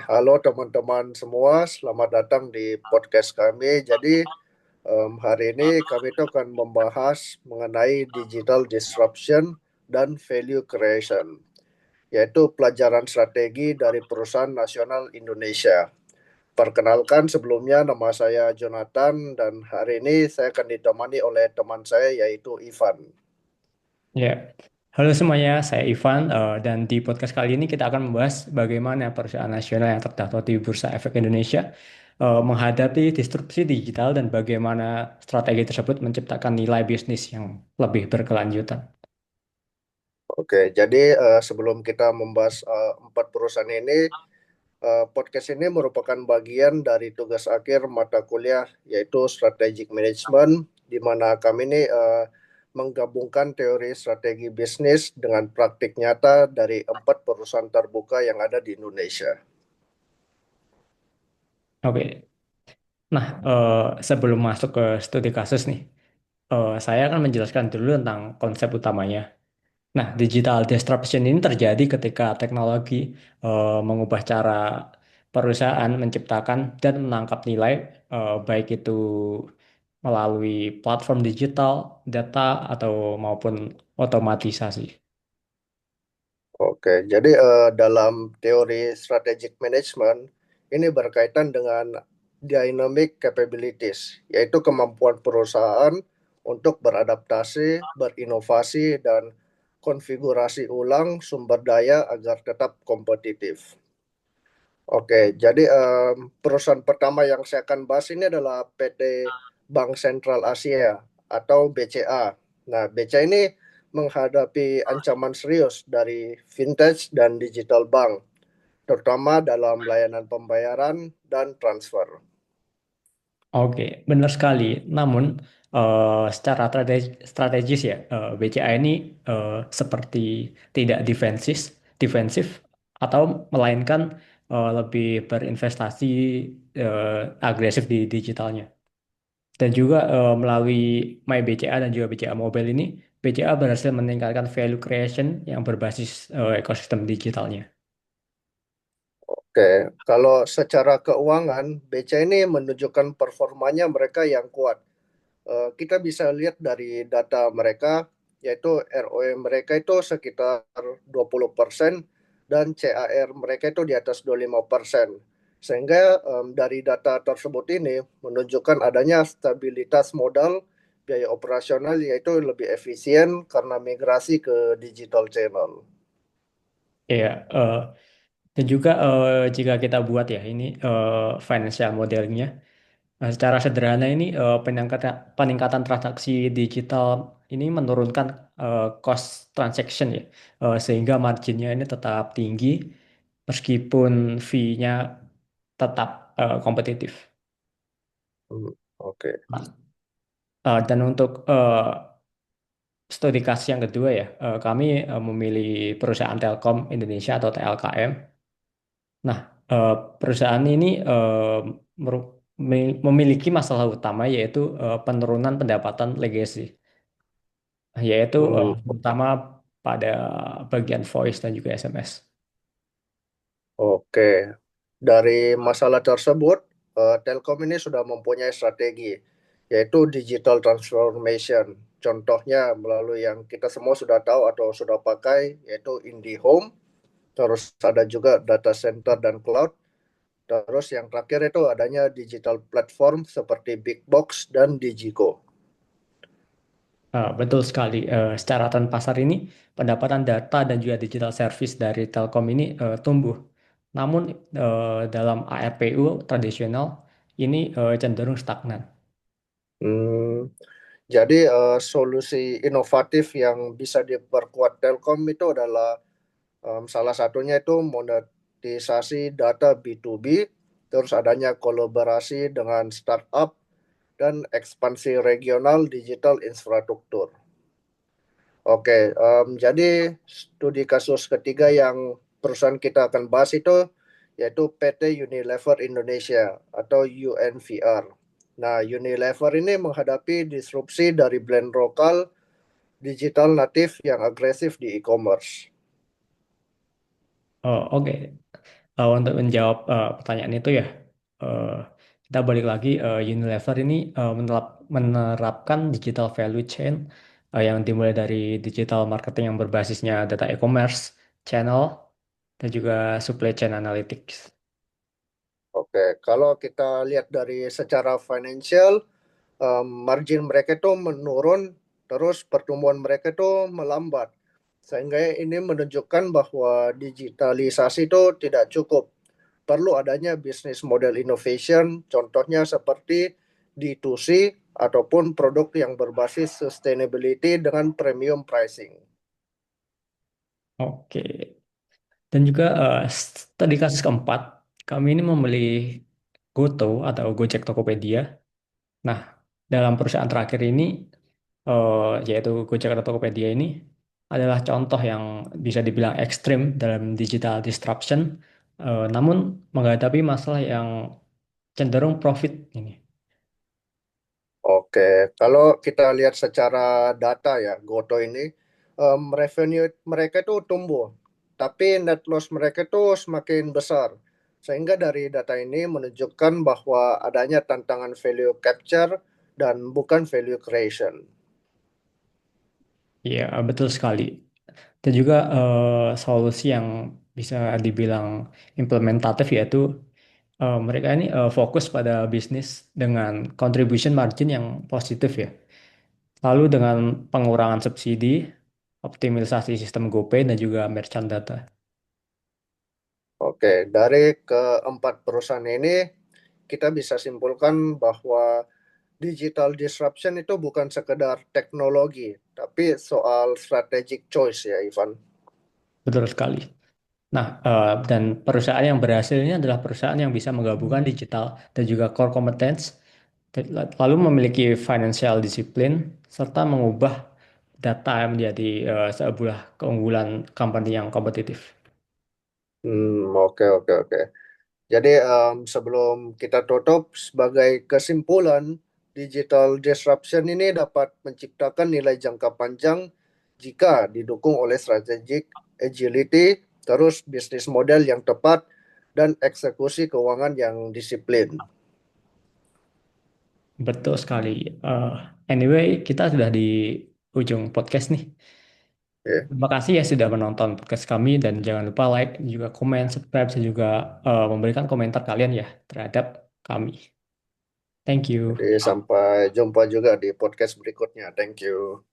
Halo teman-teman semua, selamat datang di podcast kami. Hari ini kami itu akan membahas mengenai digital disruption dan value creation, yaitu pelajaran strategi dari perusahaan nasional Indonesia. Perkenalkan sebelumnya, nama saya Jonathan dan hari ini saya akan ditemani oleh teman saya yaitu Ivan. Ya, halo semuanya, saya Ivan, dan di podcast kali ini kita akan membahas bagaimana perusahaan nasional yang terdaftar di Bursa Efek Indonesia menghadapi disrupsi digital dan bagaimana strategi tersebut menciptakan nilai bisnis yang lebih berkelanjutan. Sebelum kita membahas empat perusahaan ini, podcast ini merupakan bagian dari tugas akhir mata kuliah yaitu Strategic Management, di mana kami ini menggabungkan teori strategi bisnis dengan praktik nyata dari empat perusahaan terbuka yang ada di Indonesia. Oke, nah sebelum masuk ke studi kasus nih, saya akan menjelaskan dulu tentang konsep utamanya. Nah, digital disruption ini terjadi ketika teknologi mengubah cara perusahaan menciptakan dan menangkap nilai, baik itu melalui platform digital, data, atau maupun otomatisasi. Dalam teori strategic management ini berkaitan dengan dynamic capabilities, yaitu kemampuan perusahaan untuk beradaptasi, berinovasi, dan konfigurasi ulang sumber daya agar tetap kompetitif. Perusahaan pertama yang saya akan bahas ini adalah PT Bank Sentral Asia atau BCA. Nah, BCA ini menghadapi ancaman serius dari vintage dan digital bank, terutama dalam layanan pembayaran dan transfer. Oke, benar sekali. Namun, secara strategis ya, BCA ini seperti tidak defensif atau melainkan lebih berinvestasi agresif di digitalnya. Dan juga melalui My BCA dan juga BCA Mobile ini, BCA berhasil meningkatkan value creation yang berbasis ekosistem digitalnya. Kalau secara keuangan, BCA ini menunjukkan performanya mereka yang kuat. Kita bisa lihat dari data mereka, yaitu ROE mereka itu sekitar 20% dan CAR mereka itu di atas 25%. Sehingga dari data tersebut ini menunjukkan adanya stabilitas modal, biaya operasional yaitu lebih efisien karena migrasi ke digital channel. Ya, dan juga jika kita buat ya ini financial modelingnya, secara sederhana ini peningkatan transaksi digital ini menurunkan cost transaction ya, sehingga marginnya ini tetap tinggi meskipun fee-nya tetap kompetitif. Hmm, Oke. Nah, dan untuk studi kasus yang kedua ya, kami memilih perusahaan Telkom Indonesia atau TLKM. Nah, perusahaan ini memiliki masalah utama yaitu penurunan pendapatan legacy, yaitu Hmm, terutama pada bagian voice dan juga SMS. Oke, dari masalah tersebut, Telkom ini sudah mempunyai strategi, yaitu digital transformation. Contohnya melalui yang kita semua sudah tahu atau sudah pakai, yaitu IndiHome. Terus ada juga data center dan cloud. Terus yang terakhir itu adanya digital platform seperti Big Box dan Digico. Betul sekali. Secara tren pasar ini, pendapatan data dan juga digital service dari Telkom ini tumbuh. Namun dalam ARPU tradisional ini cenderung stagnan. Hmm, Solusi inovatif yang bisa diperkuat Telkom itu adalah salah satunya itu monetisasi data B2B, terus adanya kolaborasi dengan startup, dan ekspansi regional digital infrastruktur. Studi kasus ketiga yang perusahaan kita akan bahas itu yaitu PT Unilever Indonesia atau UNVR. Nah, Unilever ini menghadapi disrupsi dari brand lokal digital natif yang agresif di e-commerce. Oh, oke. Untuk menjawab pertanyaan itu ya, eh, kita balik lagi, Unilever ini menerapkan digital value chain yang dimulai dari digital marketing yang berbasisnya data e-commerce, channel, dan juga supply chain analytics. Oke, kalau kita lihat dari secara financial, margin mereka itu menurun, terus pertumbuhan mereka itu melambat. Sehingga ini menunjukkan bahwa digitalisasi itu tidak cukup. Perlu adanya business model innovation, contohnya seperti D2C ataupun produk yang berbasis sustainability dengan premium pricing. Oke. Dan juga tadi kasus keempat, kami ini membeli Goto atau Gojek Tokopedia. Nah, dalam perusahaan terakhir ini, yaitu Gojek atau Tokopedia ini, adalah contoh yang bisa dibilang ekstrim dalam digital disruption, namun menghadapi masalah yang cenderung profit ini. Oke, kalau kita lihat secara data ya, Goto ini, revenue mereka itu tumbuh, tapi net loss mereka itu semakin besar. Sehingga dari data ini menunjukkan bahwa adanya tantangan value capture dan bukan value creation. Iya, betul sekali. Dan juga solusi yang bisa dibilang implementatif yaitu mereka ini fokus pada bisnis dengan contribution margin yang positif ya. Lalu dengan pengurangan subsidi, optimalisasi sistem GoPay dan juga merchant data. Oke, dari keempat perusahaan ini, kita bisa simpulkan bahwa digital disruption itu bukan sekedar teknologi, tapi soal strategic choice ya, Ivan. Betul sekali. Nah, dan perusahaan yang berhasil ini adalah perusahaan yang bisa menggabungkan digital dan juga core competence, lalu memiliki financial discipline, serta mengubah data menjadi sebuah keunggulan company yang kompetitif. Oke, oke, oke. Jadi sebelum kita tutup, sebagai kesimpulan, digital disruption ini dapat menciptakan nilai jangka panjang jika didukung oleh strategic agility, terus bisnis model yang tepat, dan eksekusi keuangan yang disiplin. Betul sekali. Eh, Anyway, kita sudah di ujung podcast nih. Ya. Terima kasih ya sudah menonton podcast kami dan jangan lupa like, juga komen, subscribe, dan juga memberikan komentar kalian ya terhadap kami. Thank Jadi you. sampai jumpa juga di podcast berikutnya. Thank you.